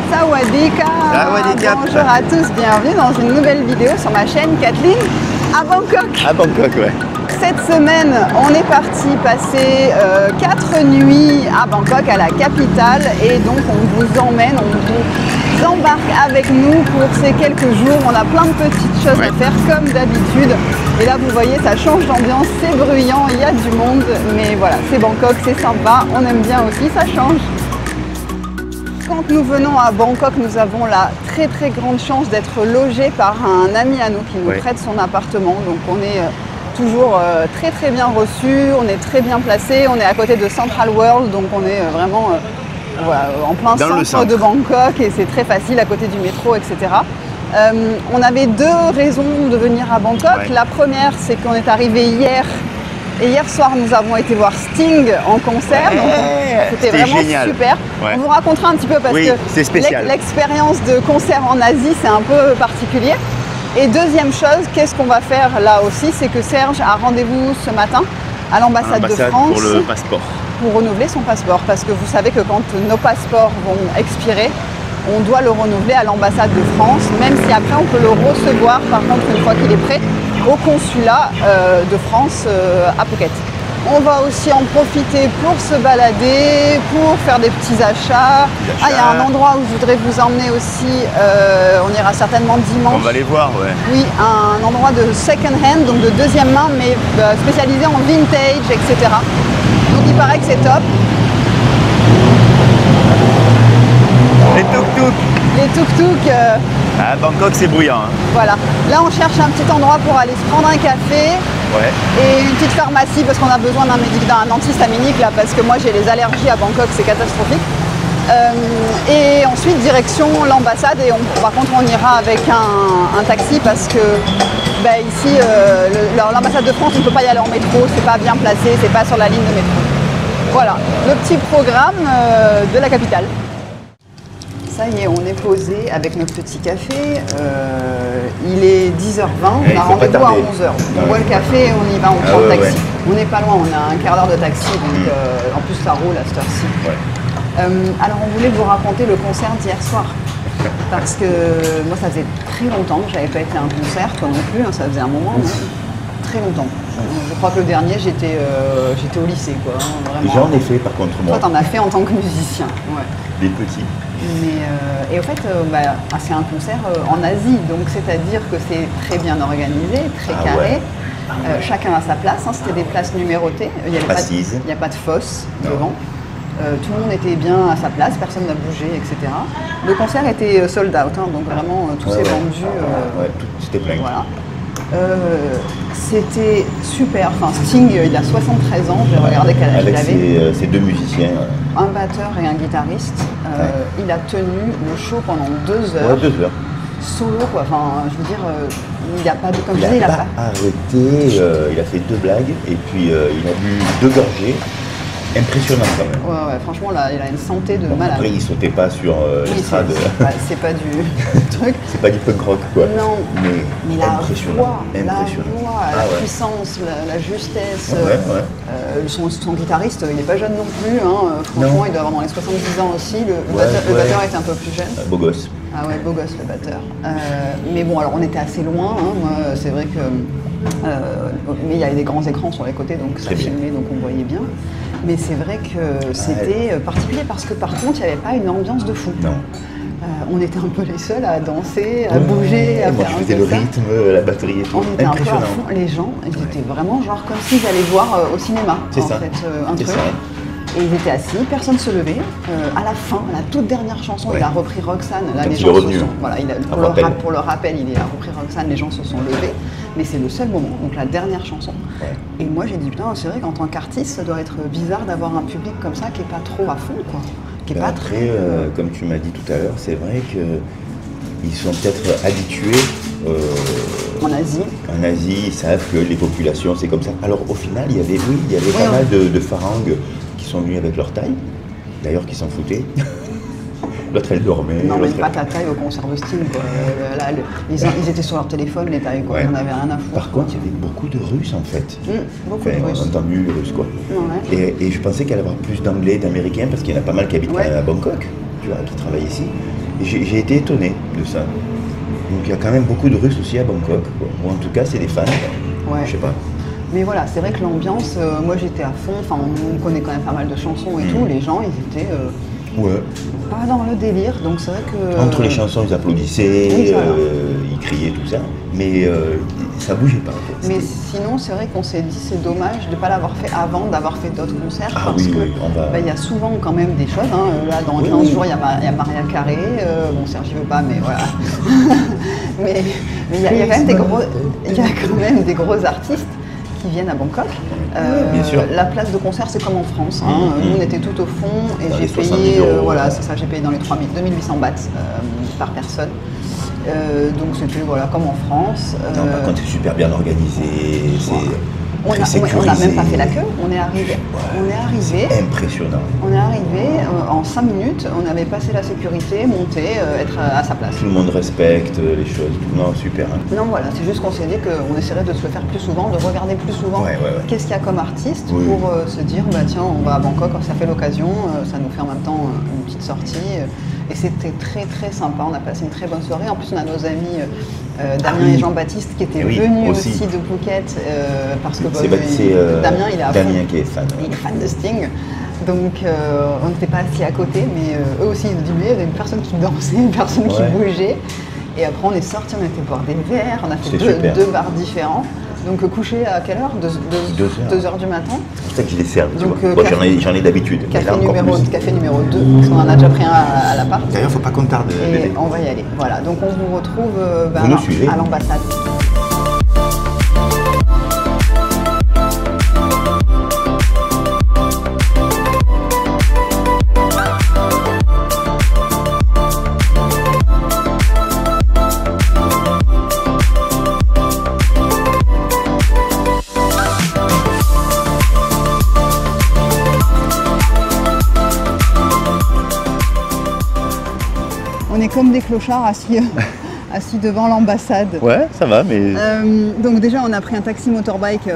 Sawadika. Bonjour à tous, bienvenue dans une nouvelle vidéo sur ma chaîne Kathleen à Bangkok. À Bangkok, ouais. Cette semaine, on est parti passer 4 nuits à Bangkok, à la capitale, et donc on vous emmène, on vous embarque avec nous pour ces quelques jours. On a plein de petites choses à faire comme d'habitude. Et là, vous voyez, ça change d'ambiance, c'est bruyant, il y a du monde, mais voilà, c'est Bangkok, c'est sympa, on aime bien aussi, ça change. Quand nous venons à Bangkok, nous avons la très grande chance d'être logés par un ami à nous qui nous prête son appartement. Donc on est toujours très bien reçus, on est très bien placés, on est à côté de Central World, donc on est vraiment voilà, en plein centre de Bangkok et c'est très facile à côté du métro, etc. On avait 2 raisons de venir à Bangkok. La première, c'est qu'on est arrivé hier. Et hier soir, nous avons été voir Sting en concert, c'était vraiment génial. Super. Ouais. On vous racontera un petit peu parce que l'expérience de concert en Asie, c'est un peu particulier. Et deuxième chose, qu'est-ce qu'on va faire là aussi, c'est que Serge a rendez-vous ce matin à l'ambassade de France pour le passeport. Pour renouveler son passeport, parce que vous savez que quand nos passeports vont expirer, on doit le renouveler à l'ambassade de France, même si après on peut le recevoir, par contre, une fois qu'il est prêt, au consulat de France à Phuket. On va aussi en profiter pour se balader, pour faire des petits achats. Ah, il y a un endroit où je voudrais vous emmener aussi, on ira certainement dimanche. On va aller voir, ouais. Oui, un endroit de second hand, donc de deuxième main, mais spécialisé en vintage, etc. Donc il paraît que c'est top. Les tuk-tuk. Les tuk-tuk. À Bangkok, c'est bruyant. Hein. Voilà. Là, on cherche un petit endroit pour aller se prendre un café et une petite pharmacie parce qu'on a besoin d'un dentiste à Munich là, parce que moi j'ai les allergies à Bangkok, c'est catastrophique. Et ensuite, direction l'ambassade et par contre, on ira avec un taxi parce que ici, l'ambassade de France, on ne peut pas y aller en métro, c'est pas bien placé, c'est pas sur la ligne de métro. Voilà, le petit programme de la capitale. Ça y est, on est posé avec notre petit café. Il est 10h20, on a rendez-vous à 11h. On boit le café, on y va, on prend le taxi. On n'est pas loin, on a un quart d'heure de taxi, donc en plus ça roule à cette heure-ci. Alors on voulait vous raconter le concert d'hier soir. Parce que moi ça faisait très longtemps que j'avais pas été à un concert, toi non plus, hein, ça faisait un moment, non très longtemps. Je crois que le dernier j'étais au lycée quoi. Hein, j'en ai fait par contre moi. Toi t'en as fait en tant que musicien. Des petits. Et au fait, c'est un concert en Asie, donc c'est-à-dire que c'est très bien organisé, très carré. Chacun a sa place, hein, c'était des places numérotées. Il n'y a pas de fosse devant. Tout le monde était bien à sa place, personne n'a bougé, etc. Le concert était sold out, hein, donc vraiment tout s'est vendu. C'était plein. Voilà. C'était super, enfin Sting il a 73 ans, j'ai regardé quel âge il avait. Avec ses 2 musiciens. Un batteur et un guitariste. Il a tenu le show pendant 2 heures. 2 heures. Solo quoi, enfin je veux dire, il n'a pas de, comme il je disais, n'a pas arrêté, il a fait 2 blagues et puis il a bu 2 gorgées. Impressionnant quand même. Ouais, franchement là, il a une santé de malade. Après il sautait pas sur l'estrade. C'est pas du truc. C'est pas du punk rock quoi. Non. Mais la voix, la puissance, la justesse. Son guitariste, il n'est pas jeune non plus. Hein. Franchement, il doit avoir dans les 70 ans aussi. Le batteur était un peu plus jeune. Beau gosse. Ah ouais, beau gosse le batteur. Mais bon, alors on était assez loin. Hein. Moi, c'est vrai que. Mais il y avait des grands écrans sur les côtés, donc ça filmait, donc on voyait bien. Mais c'est vrai que c'était particulier parce que par contre, il n'y avait pas une ambiance de fou. Non. On était un peu les seuls à danser, à bouger, à faire un peu le rythme, la batterie et tout. On était un peu à fond. Les gens, ils étaient vraiment genre comme s'ils allaient voir au cinéma, en fait, un truc. Et ils étaient assis, personne ne se levait. À la fin, la toute dernière chanson, il a repris Roxane. Là, les gens se sont, voilà, pour le rappel, il a repris Roxane, les gens se sont levés. Mais c'est le seul moment, donc la dernière chanson. Et moi, j'ai dit, putain, c'est vrai qu'en tant qu'artiste, ça doit être bizarre d'avoir un public comme ça qui n'est pas trop à fond, quoi. Qui est pas après, très, comme tu m'as dit tout à l'heure, c'est vrai qu'ils sont peut-être habitués. En Asie. En Asie, ils savent que les populations, c'est comme ça. Alors au final, il y avait pas mal de farangues qui sont venus avec leur taille, d'ailleurs qui s'en foutaient. L'autre elle dormait. Non mais pas ta taille au concert de Sting quoi. Là, ils étaient sur leur téléphone les tailles quoi, ils en avaient rien à foutre. Par contre il y avait beaucoup de Russes en fait. Beaucoup de Russes. On a entendu les Russes quoi. Et je pensais qu'elle allait avoir plus d'Anglais, d'Américains parce qu'il y en a pas mal qui habitent à Bangkok, tu vois, qui travaillent ici. J'ai été étonné de ça. Donc il y a quand même beaucoup de Russes aussi à Bangkok, quoi. Ou en tout cas c'est des fans, quoi. Ouais. Je sais pas. Mais voilà, c'est vrai que l'ambiance, moi j'étais à fond, enfin on connaît quand même pas mal de chansons et tout, les gens ils étaient Ouais. pas dans le délire, donc c'est vrai que... Entre les chansons ils applaudissaient, oui, voilà. ils criaient tout ça, mais ça bougeait pas. En fait. Mais sinon c'est vrai qu'on s'est dit c'est dommage de ne pas l'avoir fait avant, d'avoir fait d'autres concerts, Ah parce oui, que oui, on va... y a souvent quand même des choses, hein. Là dans 15 jours il y a Maria Carré, bon Serge il veut pas mais voilà. mais il y a quand même des gros artistes qui viennent à Bangkok. Bien sûr. La place de concert c'est comme en France, hein. Nous on était tout au fond et j'ai les payé, 70 €, voilà c'est ça, j'ai payé dans les 2800 bahts par personne. Donc c'était voilà, comme en France. Non, par contre c'est super bien organisé, On n'a même pas fait la queue, on est arrivé. Impressionnant. On est arrivé en 5 minutes, on avait passé la sécurité, monté, être à sa place. Tout le monde respecte les choses, non, super. Hein. Non, voilà, c'est juste qu'on s'est dit qu'on essaierait de se le faire plus souvent, de regarder plus souvent qu'est-ce qu'il y a comme artiste pour se dire, bah tiens, on va à Bangkok, ça fait l'occasion, ça nous fait en même temps une petite sortie. Et c'était très très sympa, on a passé une très bonne soirée. En plus, on a nos amis Damien et Jean-Baptiste qui étaient venus aussi de Phuket parce que Damien, il est à fond. Damien qui est fan. Il est fan de Sting. Donc on n'était pas assis à côté, mais eux aussi, il y avait une personne qui dansait, une personne qui bougeait. Et après, on est sortis, on était boire des verres, on a fait deux bars différents. Donc couché à quelle heure 2 heures du matin. C'est pour ça que je les sers. Donc, bon, j'en ai d'habitude. Café numéro 2, parce qu'on en a déjà pris un à l'appart. D'ailleurs, il ne faut pas qu'on tarde. Et on va y aller. Voilà, donc on vous retrouve à l'ambassade. On est comme des clochards assis devant l'ambassade. Ouais, ça va, mais... donc déjà, on a pris un taxi motorbike.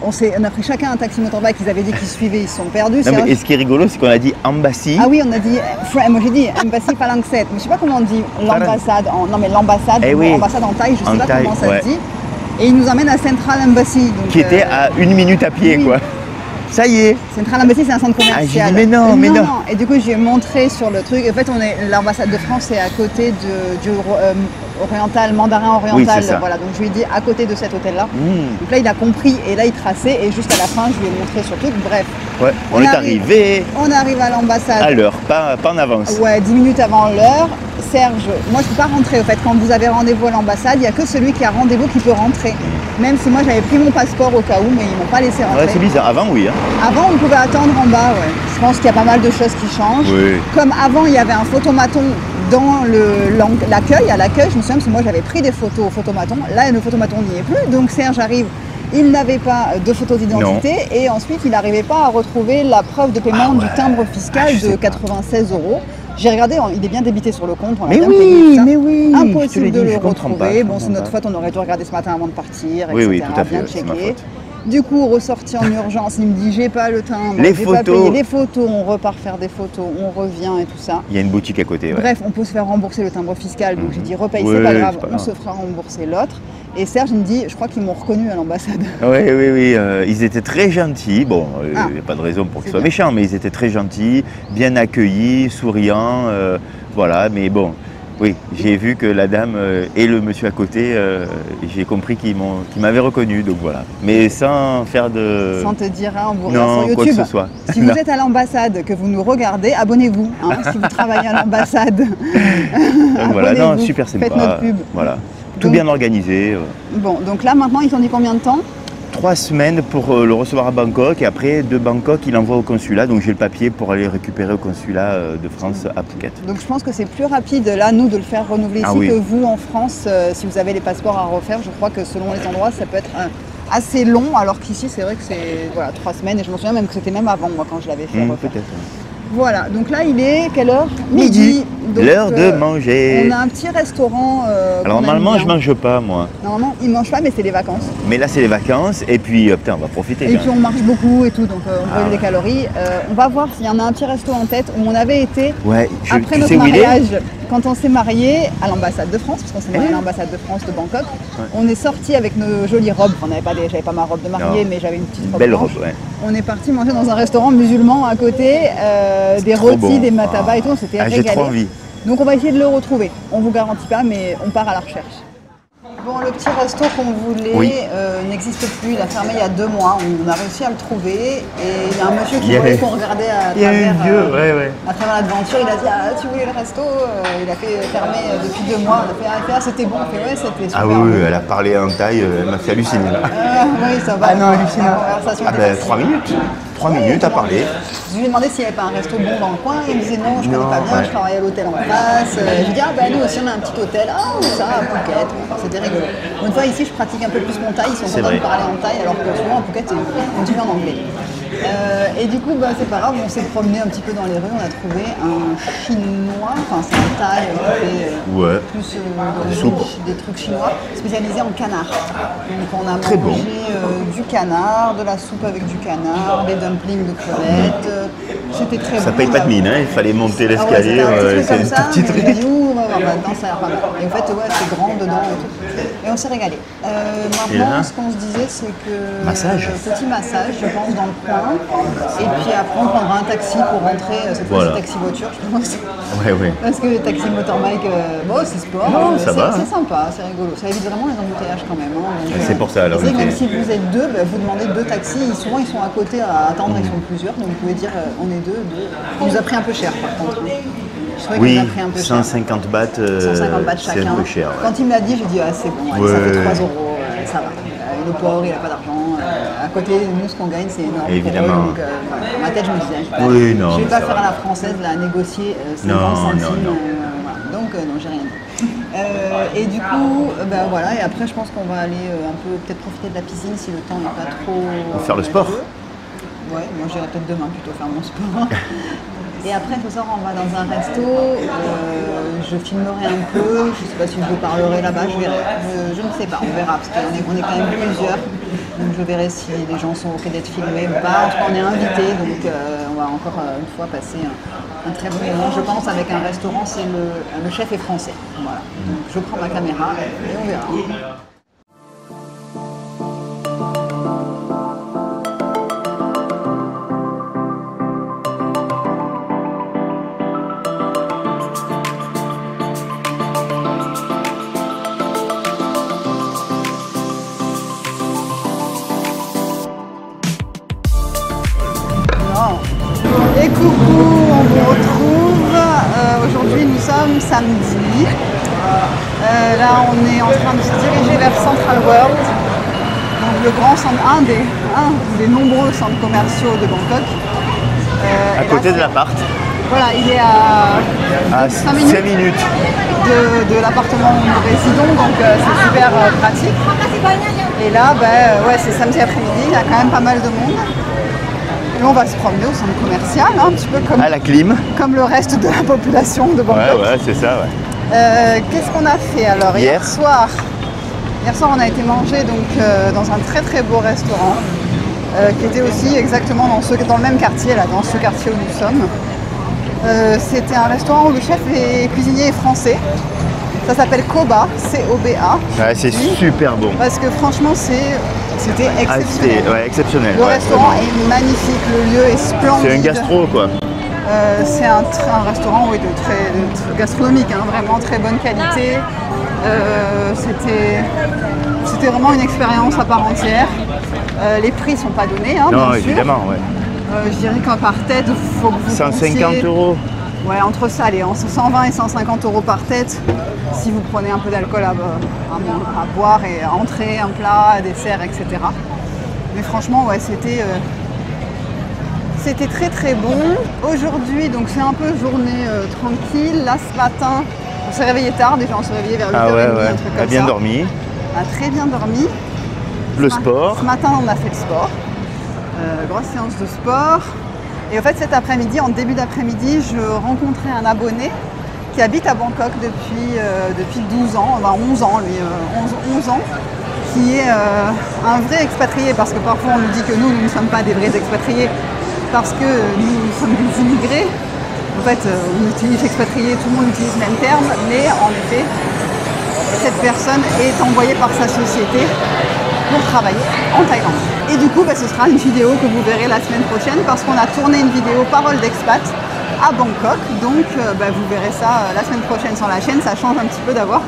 On a pris chacun un taxi motorbike. Ils avaient dit qu'ils suivaient, ils se sont perdus. Non, mais, et ce qui est rigolo, c'est qu'on a dit embassy. Ah oui, on a dit... Moi, j'ai dit embassy Palangset. Mais je sais pas comment on dit l'ambassade. Non, mais l'ambassade, ambassade en thaï, je sais pas comment ça se dit. Et ils nous emmènent à Central Embassy. Donc, qui était à 1 minute à pied, quoi. Ça y est. Central Embassy, c'est un centre commercial. Ah, j'ai dit, mais non. Et du coup, j'ai montré sur le truc. En fait, l'ambassade de France est à côté du oriental, mandarin oriental. Oui, c'est ça. Voilà, donc je lui ai dit à côté de cet hôtel-là. Donc là, il a compris et là, il traçait. Et juste à la fin, je lui ai montré sur le truc. Bref. Ouais, on est arrivé. On arrive à l'ambassade. À l'heure, pas en avance. Ouais, 10 minutes avant l'heure. Serge, moi, je ne peux pas rentrer. Au fait, quand vous avez rendez-vous à l'ambassade, il n'y a que celui qui a rendez-vous qui peut rentrer. Même si moi j'avais pris mon passeport au cas où, mais ils m'ont pas laissé rentrer. Ouais, c'est bizarre. Avant, oui. Hein. Avant, on pouvait attendre en bas, ouais. Je pense qu'il y a pas mal de choses qui changent. Oui. Comme avant, il y avait un photomaton dans l'accueil. À l'accueil, je me souviens, parce que moi j'avais pris des photos au photomaton. Là, le photomaton n'y est plus. Donc Serge arrive, il n'avait pas de photos d'identité. Et ensuite, il n'arrivait pas à retrouver la preuve de paiement du timbre fiscal de 96 €. J'ai regardé, il est bien débité sur le compte. On mais oui, impossible de le retrouver. Bon, c'est notre faute, on aurait dû regarder ce matin avant de partir, etc. Oui, tout à fait, bien checker. Du coup, ressorti en urgence, il me dit j'ai pas le timbre, les j'ai photos. pas payé les photos, on repart faire des photos, on revient et tout ça. Il y a une boutique à côté. Ouais. Bref, on peut se faire rembourser le timbre fiscal, donc j'ai dit repaye, c'est pas grave, on se fera rembourser l'autre. Et Serge il me dit, je crois qu'ils m'ont reconnu à l'ambassade. Oui, ils étaient très gentils. Bon, il n'y a pas de raison pour qu'ils soient méchants, mais ils étaient très gentils, bien accueillis, souriants, voilà. Mais bon, oui, j'ai vu que la dame et le monsieur à côté, j'ai compris qu'ils m'avaient reconnu, donc voilà. Mais sans faire de... Sans te dire, on vous regarde sur YouTube. Quoi que ce soit. Si vous êtes à l'ambassade, que vous nous regardez, abonnez-vous. Hein, si vous travaillez à l'ambassade. Donc voilà, non, super sympa. Faites notre pub. Voilà. Tout bien organisé. Bon, donc là maintenant, ils t'ont dit combien de temps? 3 semaines pour le recevoir à Bangkok et après de Bangkok, il l'envoie au consulat. Donc j'ai le papier pour aller récupérer au consulat de France à Phuket. Donc je pense que c'est plus rapide là, nous, de le faire renouveler ici que vous en France. Si vous avez les passeports à refaire, je crois que selon les endroits, ça peut être assez long. Alors qu'ici, c'est vrai que c'est 3 semaines. Et je me souviens même que c'était même avant moi quand je l'avais fait. Peut-être. Voilà, donc là il est quelle heure? Midi. L'heure de manger. On a un petit restaurant. Alors normalement je mange pas moi. Normalement ils mangent pas mais c'est les vacances. Mais là c'est les vacances et puis putain on va profiter. Et puis on marche beaucoup et tout donc on brûle des calories. On va voir s'il y en a un petit resto en tête où on avait été après notre mariage. Quand on s'est marié à l'ambassade de France, parce qu'on s'est marié à l'ambassade de France de Bangkok, on est sorti avec nos jolies robes. J'avais pas ma robe de mariée, mais j'avais une petite robe belle blanche. robe, ouais. On est parti manger dans un restaurant musulman à côté, des rôtis, des matabas et tout. On s'était régalé. J'ai trop envie. Donc on va essayer de le retrouver. On vous garantit pas, mais on part à la recherche. Bon, le petit resto qu'on voulait n'existe plus, il a fermé il y a 2 mois, on a réussi à le trouver et il y a un monsieur qui voulait qu'on regardait à travers l'aventure, il a dit « Ah, tu voulais le resto ?» Il a fait fermer depuis 2 mois, on a fait « Ah, c'était bon », on fait « Ouais, c'était super bon. » elle a parlé en taille, elle m'a fait halluciner. Oui, ça va. Ah non, hallucinant. 3 minutes. 3 minutes à parler. Je lui ai demandé s'il n'y avait pas un resto bon dans le coin. Il me disait non, je ne connais pas bien, je travaille à l'hôtel en face. Je lui ai dit, nous aussi on a un petit hôtel. Ah, ça, à Phuket. Enfin, c'était rigolo. Une fois ici, je pratique un peu plus mon thaï. Ils sont contents de parler en thaï, alors que souvent à Phuket, on dit en anglais. Et du coup, c'est pas grave, on s'est promené un petit peu dans les rues. On a trouvé un chinois, enfin c'est un thaï qui fait plus des trucs chinois, spécialisés en canard. Donc on a mangé du canard, de la soupe avec du canard, des dumplings de crevettes. C'était très bon. Ça paye pas de mine, il fallait monter l'escalier. C'est une petite truc. Dedans, ça a l'air pas mal. Et en fait, c'est grand dedans et tout. Et on s'est régalé. Maintenant, ce qu'on se disait, c'est que petit massage, je pense, dans le coin. Et puis après, on prendra un taxi pour rentrer. Cette fois-ci, taxi-voiture, je pense. Parce que le taxi motorbike, c'est sport. C'est sympa, c'est rigolo. Ça évite vraiment les embouteillages quand même. C'est pour ça. Alors, même si vous êtes 2, vous demandez 2 taxis. Souvent, ils sont à côté à attendre, ils sont plusieurs. Donc vous pouvez dire, on est 2. Il nous a pris un peu cher par contre. Oui, 150 bahts, c'est un peu cher. Quand il me l'a dit, j'ai dit c'est bon, ça fait 3 €, ça va. Il est pauvre, il n'a pas d'argent. À côté, nous, ce qu'on gagne, c'est énorme. Évidemment. Donc, dans ma tête, je me disais, je ne vais pas faire à la française, négocier 50 centimes. Donc, non, j'ai rien dit. Et du coup, voilà. Et après, je pense qu'on va aller peut-être profiter de la piscine si le temps n'est pas trop. Faire le sport. Ouais, moi j'irai peut-être demain plutôt faire mon sport. Et après, ce soir, on va dans un resto, je filmerai un peu, je ne sais pas si je vous parlerai là-bas, je verrai. Je ne sais pas, on verra, parce qu'on est quand même plusieurs. Donc je verrai si les gens sont OK d'être filmés ou pas. En tout cas, on est invités, donc on va encore une fois passer un très bon moment. Je pense avec un restaurant, le chef est français. Voilà. Donc je prends ma caméra et on verra. Et coucou, on vous retrouve. Aujourd'hui nous sommes samedi. Là on est en train de se diriger vers Central World, donc le grand centre, un des nombreux centres commerciaux de Bangkok. À côté de l'appart. Voilà, il est à 5 minutes de l'appartement où nous résidons, donc c'est super pratique. Et là, c'est samedi après-midi, il y a quand même pas mal de monde. Et on va se promener au centre commercial, un petit peu comme, à la clim, comme le reste de la population de Bangkok. Ouais, c'est ça, Qu'est-ce qu'on a fait alors hier soir, on a été manger dans un très très beau restaurant qui était aussi exactement dans le même quartier, là, dans ce quartier où nous sommes. C'était un restaurant où le chef est cuisinier français. Ça s'appelle Koba, C-O-B-A. Ouais, c'est super bon. Parce que franchement, c'était exceptionnel. Exceptionnel. Le restaurant est magnifique, le lieu est splendide. C'est un gastro, quoi. C'est un restaurant très gastronomique, vraiment très bonne qualité. C'était vraiment une expérience à part entière. Les prix ne sont pas donnés, non, bien évidemment, sûr. Je dirais qu'à par tête, il faut que vous 150 €. Ouais, entre ça, allez, 120 et 150 € par tête. Si vous prenez un peu d'alcool à boire et à entrer, un plat, un dessert, etc. Mais franchement, c'était très très bon. Aujourd'hui, donc c'est un peu journée tranquille. Là, ce matin, on s'est réveillé tard. Déjà, on s'est réveillé vers 8h30, un truc comme ça. Bien dormi. On a très bien dormi. Le sport. Ce matin, on a fait le sport. Grosse séance de sport. Et en fait, cet après-midi, en début d'après-midi, je rencontrais un abonné qui habite à Bangkok depuis 12 ans, enfin 11 ans lui, 11 ans, qui est un vrai expatrié, parce que parfois on nous dit que nous ne sommes pas des vrais expatriés, parce que nous sommes des immigrés. En fait, on utilise expatrié, tout le monde utilise le même terme, mais en effet, cette personne est envoyée par sa société pour travailler en Thaïlande. Et du coup, ce sera une vidéo que vous verrez la semaine prochaine, parce qu'on a tourné une vidéo Parole d'expat à Bangkok. Donc, vous verrez ça la semaine prochaine sur la chaîne. Ça change un petit peu d'avoir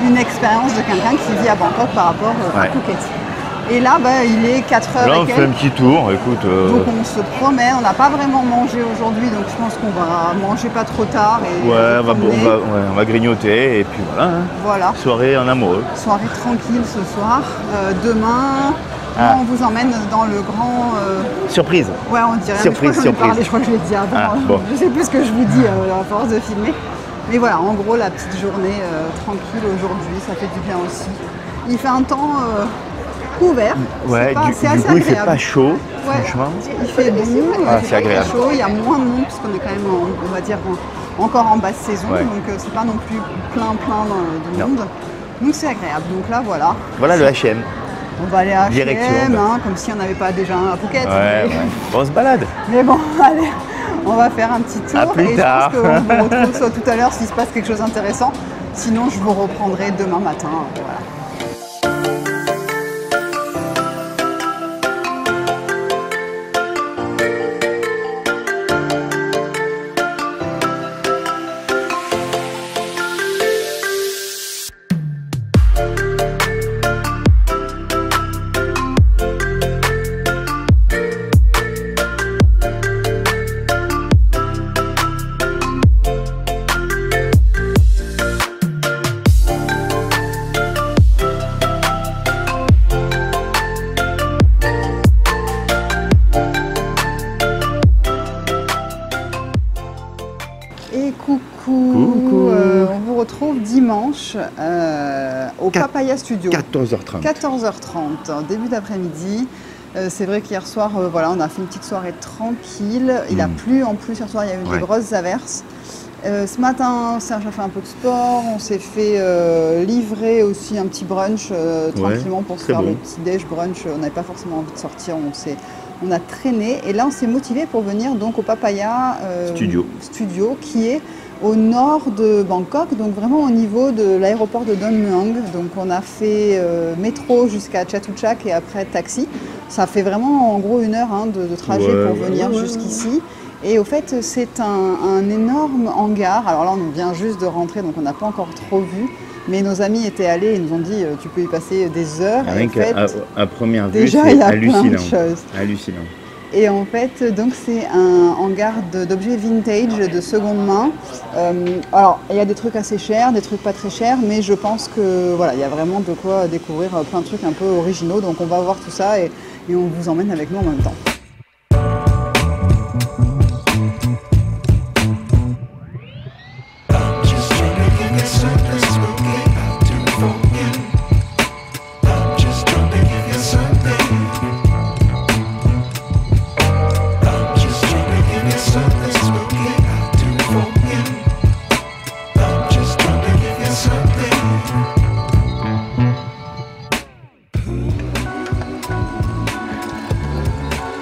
une expérience de quelqu'un qui vit à Bangkok par rapport à Phuket. Et là, il est 4h. Là, on fait un petit tour, écoute. Donc on se promène, on n'a pas vraiment mangé aujourd'hui, donc je pense qu'on va manger pas trop tard. Et on va grignoter et puis voilà. Hein. Voilà. Soirée en amoureux. Soirée tranquille ce soir. Demain, on vous emmène dans le grand... Surprise. Ouais, on dirait. Surprise. Je crois que je l'ai dit avant. Bon. Je sais plus ce que je vous dis à force de filmer. Mais voilà, en gros, la petite journée tranquille aujourd'hui, ça fait du bien aussi. Il fait un temps... couvert, ouais, c'est assez agréable. Il fait pas chaud, franchement. Il fait bon, c'est agréable. Chaud, il y a moins de monde puisqu'on est quand même, on va dire, encore en basse saison, donc c'est pas non plus plein de monde. Donc c'est agréable. Donc là, voilà. Voilà le H&M. On va aller à H&M, comme si on n'avait pas déjà un à Phuket. On se balade. Mais bon, allez, on va faire un petit tour. À plus tard. Je pense qu'on vous retrouve soit tout à l'heure s'il se passe quelque chose d'intéressant. Sinon, je vous reprendrai demain matin. Voilà. On vous retrouve dimanche au Papaya Studio. 14h30. 14h30, début d'après-midi. C'est vrai qu'hier soir, on a fait une petite soirée tranquille. Il a plu en plus hier soir, il y a eu des grosses averses. Ce matin, Serge a fait un peu de sport. On s'est fait livrer aussi un petit brunch tranquillement pour se faire le petit déj brunch. On n'avait pas forcément envie de sortir. On a traîné et là on s'est motivé pour venir donc au Papaya Studio qui est au nord de Bangkok, donc vraiment au niveau de l'aéroport de Don Muang. Donc on a fait métro jusqu'à Chatuchak et après taxi. Ça fait vraiment en gros 1 heure de trajet pour venir jusqu'ici. Et au fait c'est un énorme hangar. Alors là on vient juste de rentrer donc on n'a pas encore trop vu. Mais nos amis étaient allés et nous ont dit tu peux y passer des heures. Rien qu'à première vue, déjà, c'est hallucinant. Hallucinant. Et en fait, donc c'est un hangar d'objets vintage de seconde main. Alors, il y a des trucs assez chers, des trucs pas très chers, mais je pense que voilà, il y a vraiment de quoi découvrir plein de trucs un peu originaux. Donc on va voir tout ça et on vous emmène avec nous en même temps.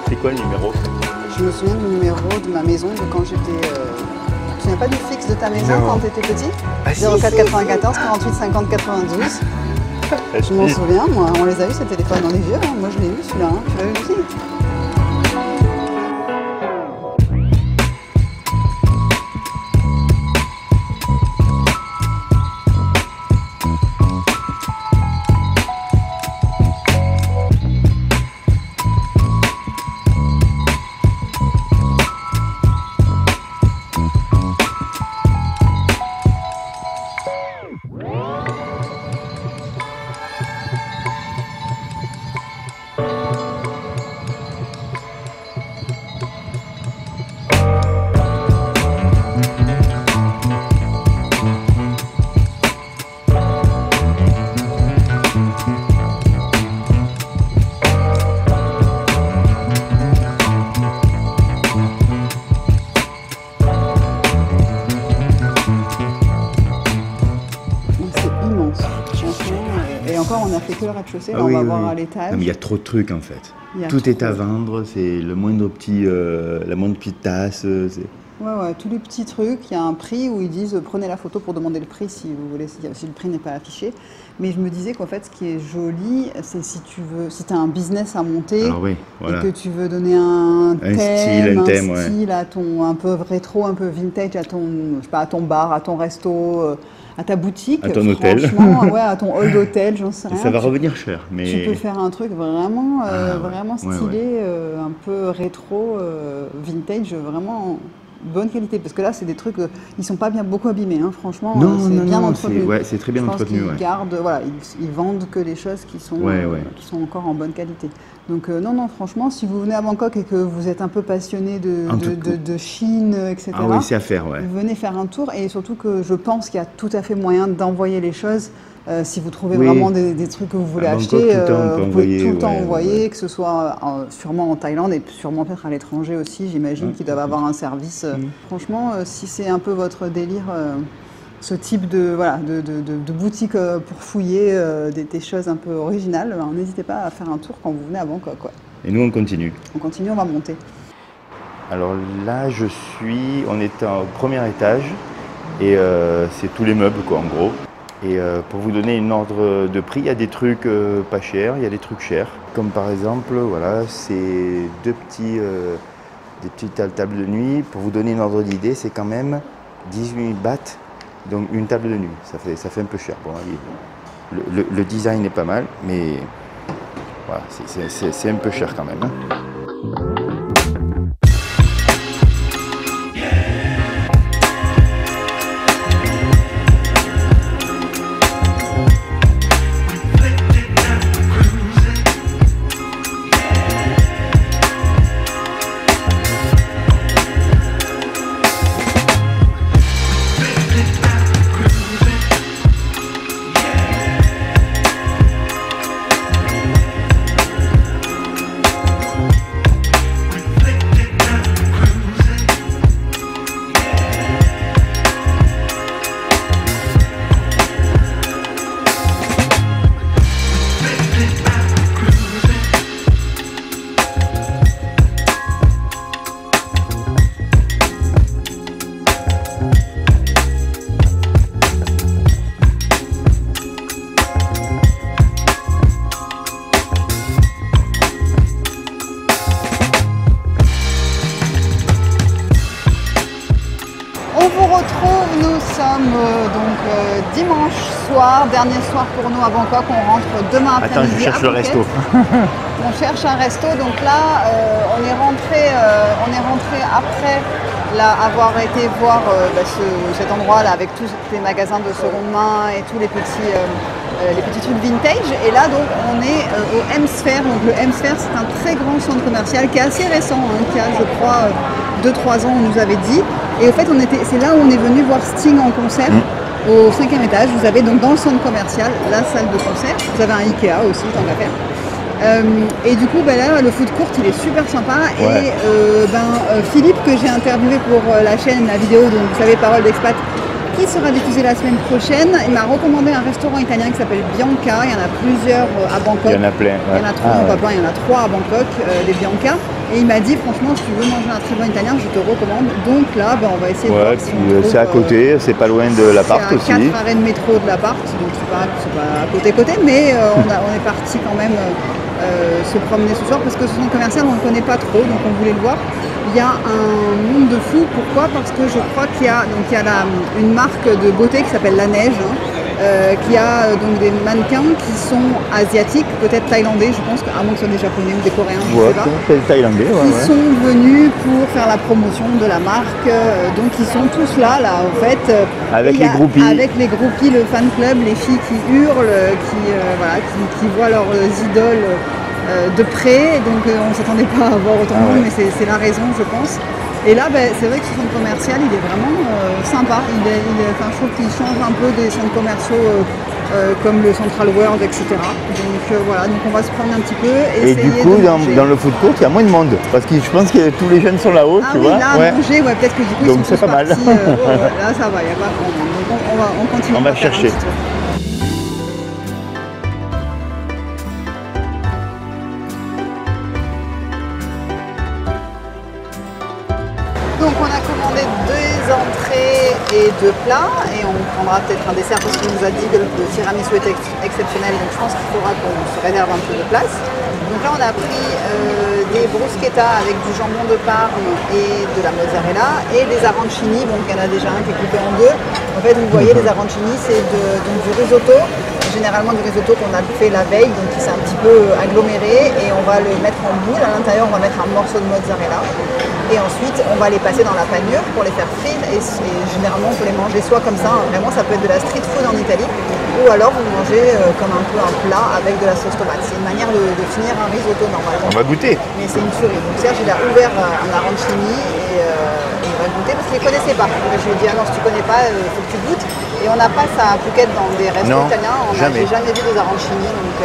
C'est quoi le numéro? Je me souviens du numéro de ma maison de quand j'étais... Tu te souviens pas du fixe de ta maison quand tu étais petit? 04 94 48 50 92. Je m'en souviens, moi. On les a eu ces téléphones dans les vieux. Hein. Moi je l'ai eu celui-là. Hein. Tu l'as eu aussi? encore, on a fait que le rez-de-chaussée, Ah on oui, va oui, voir oui. à l'étage. Non, mais il y a trop de trucs en fait. Tout est à vendre, c'est le moindre petit, la moindre petite tasse. Ouais, tous les petits trucs, il y a un prix où ils disent prenez la photo pour demander le prix si vous voulez, si le prix n'est pas affiché. Mais je me disais qu'en fait, ce qui est joli, c'est si tu as un business à monter oui, voilà. et que tu veux donner un thème, ouais. à ton un peu rétro, un peu vintage, à ton, je sais pas, à ton bar, à ton resto, à ta boutique, à ton hôtel, ouais, à ton hall d'hôtel, j'en sais rien. Ça va revenir cher, mais tu peux faire un truc vraiment, vraiment stylé, ouais. un peu rétro, vintage, vraiment. Bonne qualité, parce que là c'est des trucs, ils sont pas beaucoup abîmés, hein, franchement, c'est bien entretenu. C'est très bien entretenu. Ils gardent, voilà, ils vendent que les choses qui sont encore en bonne qualité. Donc non, franchement, si vous venez à Bangkok et que vous êtes un peu passionné de Chine, etc. Ah oui, c'est à faire, ouais. Venez faire un tour, et surtout que je pense qu'il y a tout à fait moyen d'envoyer les choses. Si vous trouvez vraiment des trucs que vous voulez acheter, vous pouvez tout le temps envoyer, que ce soit sûrement en Thaïlande et sûrement peut-être à l'étranger aussi, j'imagine qu'ils doivent avoir un service. Franchement, si c'est un peu votre délire, ce type de boutique pour fouiller des choses un peu originales, n'hésitez pas à faire un tour quand vous venez à Bangkok. Ouais. Et nous on continue. On continue, on va monter. Alors là on est au premier étage et c'est tous les meubles quoi en gros. Et pour vous donner une ordre de prix, il y a des trucs pas chers, il y a des trucs chers. Comme par exemple, voilà, c'est des petites tables de nuit. Pour vous donner une ordre d'idée, c'est quand même 18 bahts, donc une table de nuit. Ça fait un peu cher. Bon, le design est pas mal, mais voilà, c'est un peu cher quand même. Hein. Nous sommes dimanche soir, dernier soir pour nous à Bangkok, on rentre demain après-midi. Attends, je cherche le resto. On cherche un resto, donc là on est rentré après avoir été voir cet endroit là avec tous les magasins de seconde main et tous les petits trucs vintage. Et là donc on est au Hemsphere. Donc le Hemsphere c'est un très grand centre commercial qui est assez récent, hein, qui a je crois 2-3 ans on nous avait dit. Et au fait c'est là où on est venu voir Sting en concert. Au 5e étage, vous avez donc dans le centre commercial la salle de concert. Vous avez un Ikea aussi, tant qu'à faire. Et du coup, là, le food court, il est super sympa. Ouais. Et Philippe, que j'ai interviewé pour la chaîne, la vidéo, donc vous savez, Parole d'expat, qui sera diffusée la semaine prochaine, il m'a recommandé un restaurant italien qui s'appelle Bianca. Il y en a plusieurs à Bangkok. Il y en a plein. Ouais. Il y en a trois, il y en a 3 à Bangkok, des Bianca. Et il m'a dit, franchement, si tu veux manger un très bon italien, je te recommande. Donc là, on va essayer de voir si on trouve, c'est à côté, c'est pas loin de l'appart aussi. C'est à 4 arrêts de métro de l'appart, donc c'est pas à côté, mais on est parti quand même se promener ce soir parce que ce centre commercial, on ne connaît pas trop, donc on voulait le voir. Il y a un monde de fou, pourquoi? Parce que je crois qu'il y a une marque de beauté qui s'appelle La Neige, qui a donc des mannequins qui sont asiatiques, peut-être thaïlandais, je pense, à moins que ce soit des japonais ou des coréens, je sais pas. C'est thaïlandais, qui sont venus pour faire la promotion de la marque, donc ils sont tous là en fait. Avec les groupies. Avec les groupies, le fan club, les filles qui hurlent, qui voient leurs idoles de près, donc on ne s'attendait pas à voir autant de monde, mais c'est la raison, je pense. Et là, c'est vrai que ce centre commercial, il est vraiment sympa. Je trouve qu'il change un peu des centres commerciaux comme le Central World, etc. Donc voilà, donc on va se prendre un petit peu. Et du coup, dans le food court, il y a moins de monde. Parce que je pense que tous les jeunes sont là-haut, tu vois. Là, à manger, peut-être que du coup, donc c'est pas mal. Là, ça va, il n'y a pas grand monde. Donc on continue. On va chercher. et 2 plats. Et on prendra peut-être un dessert parce qu'il nous a dit que le tiramisu était exceptionnel. Donc je pense qu'il faudra qu'on se réserve un peu de place. Donc là on a pris des bruschetta avec du jambon de Parme et de la mozzarella et des arancini. Bon, il y en a déjà un qui est coupé en 2. En fait vous voyez les arancini c'est donc du risotto. Généralement du risotto qu'on a fait la veille, donc qui s'est un petit peu aggloméré et on va le mettre en boule. À l'intérieur, on va mettre un morceau de mozzarella et ensuite on va les passer dans la panure pour les faire frire et généralement on peut les manger soit comme ça, vraiment ça peut être de la street food en Italie, ou alors vous mangez comme un peu un plat avec de la sauce tomate. C'est une manière de finir un risotto normalement. On va goûter. Mais c'est une tuerie. Donc Serge il a ouvert un arancini et il va goûter parce qu'il ne connaissait pas. Je lui ai dit ah non si tu connais pas, il faut que tu goûtes. Et on n'a pas ça à Phuket dans des restos italiens, on n'a jamais vu des arancini, donc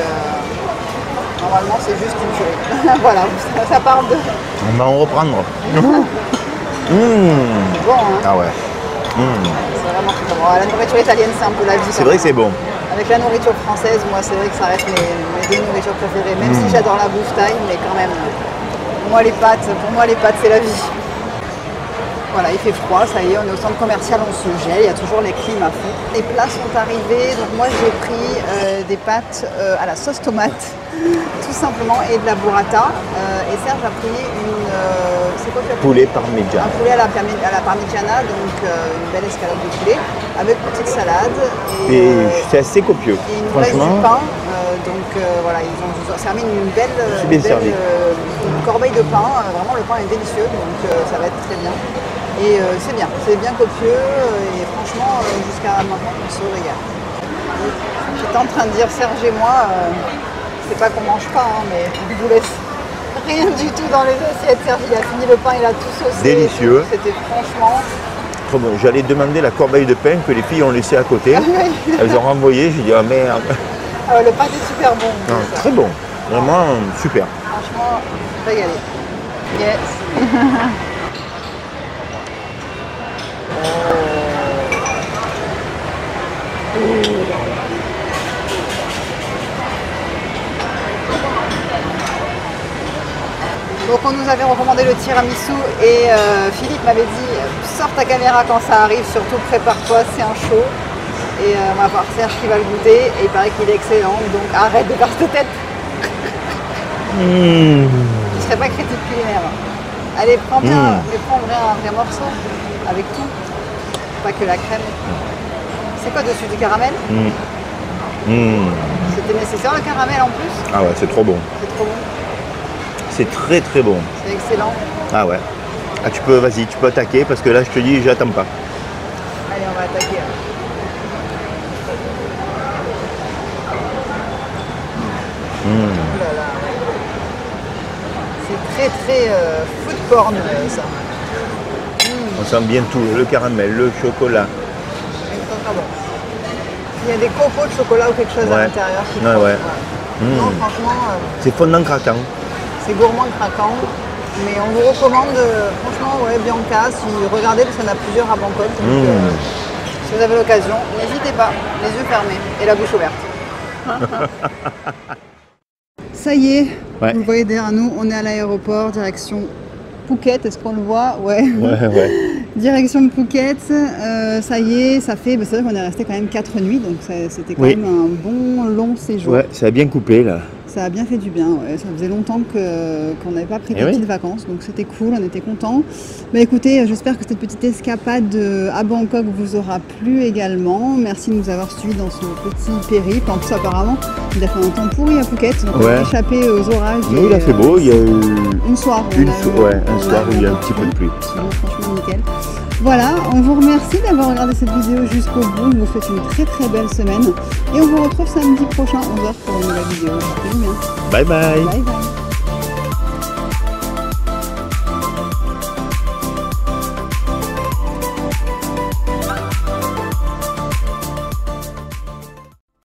normalement c'est juste une tuerie. Voilà, ça parle de... On va en reprendre. Bon, hein. Ah ouais. C'est vraiment très bon. La nourriture italienne c'est un peu la vie. C'est vrai que c'est bon. Avec la nourriture française, moi c'est vrai que ça reste mes 2 nourritures préférées, même si j'adore la bouffe thaï, mais quand même, pour moi les pâtes c'est la vie. Voilà, il fait froid, ça y est, on est au centre commercial, on se gèle, il y a toujours les clims à fond. Les plats sont arrivés, donc moi j'ai pris des pâtes à la sauce tomate, tout simplement, et de la burrata. Et Serge a pris c'est quoi que tu as pris ? Poulet parmigiana. Un poulet à la parmigiana, donc une belle escalope de poulet, avec une petite salade. Et c'est assez copieux, et une franchement. Du pain, donc voilà, ils ont servi une belle une corbeille de pain, vraiment le pain est délicieux, donc ça va être très bien. Et c'est bien copieux et franchement jusqu'à maintenant on se régale. J'étais en train de dire Serge et moi, c'est pas qu'on mange pas, hein, mais on vous laisse rien du tout dans les assiettes. Serge il a fini le pain, il a tout saucé. Délicieux. C'était franchement... Trop bon. J'allais demander la corbeille de pain que les filles ont laissé à côté. Elles ont renvoyé, j'ai dit ah merde. Le pain est super bon. Non, très bon, vraiment super. Franchement, régalé. Yes. Donc on nous avait recommandé le tiramisu et Philippe m'avait dit sors ta caméra quand ça arrive, surtout prépare-toi, c'est un show. Et on va voir Serge qui va le goûter et il paraît qu'il est excellent, donc arrête de faire cette tête. Je serais pas critique culinaire. Allez, prends bien, mais prends un vrai morceau avec tout, pas que la crème. C'est quoi dessus, du caramel? C'était nécessaire le caramel en plus? Ah ouais, c'est trop bon. C'est trop bon. C'est très très bon. C'est excellent. Ah ouais. Ah tu peux, vas-y, tu peux attaquer parce que là je te dis, j'attends pas. Allez, on va attaquer. Oh là là. C'est très food porn ça. On sent bien tout, le caramel, le chocolat. Il y a des copeaux de chocolat ou quelque chose à l'intérieur. Non, franchement... c'est fondant craquant. C'est gourmand craquant. Mais on vous recommande, franchement, Bianca, regardez parce qu'il y en a plusieurs à Bangkok. Donc, si vous avez l'occasion, n'hésitez pas, les yeux fermés et la bouche ouverte. Ça y est, vous le voyez derrière nous, on est à l'aéroport, direction Phuket, est-ce qu'on le voit? Ouais. Direction Phuket, ça y est, c'est vrai qu'on est resté quand même 4 nuits, donc c'était quand même un bon long séjour. Ouais, ça a bien coupé là. Ça a bien fait du bien, ça faisait longtemps qu'on n'avait pas pris de petites vacances, donc c'était cool, on était contents. Mais écoutez, j'espère que cette petite escapade à Bangkok vous aura plu également. Merci de nous avoir suivis dans ce petit périple. En plus apparemment, il a fait un temps pourri à Phuket, donc on a échappé aux orages. Nous il a fait beau, il y a eu une soirée. Un soir où il y a un petit peu de pluie. Franchement nickel. Voilà, on vous remercie d'avoir regardé cette vidéo jusqu'au bout. Je vous souhaite une très belle semaine. Et on vous retrouve samedi prochain, 11h pour une nouvelle vidéo. Bye bye. Bye bye.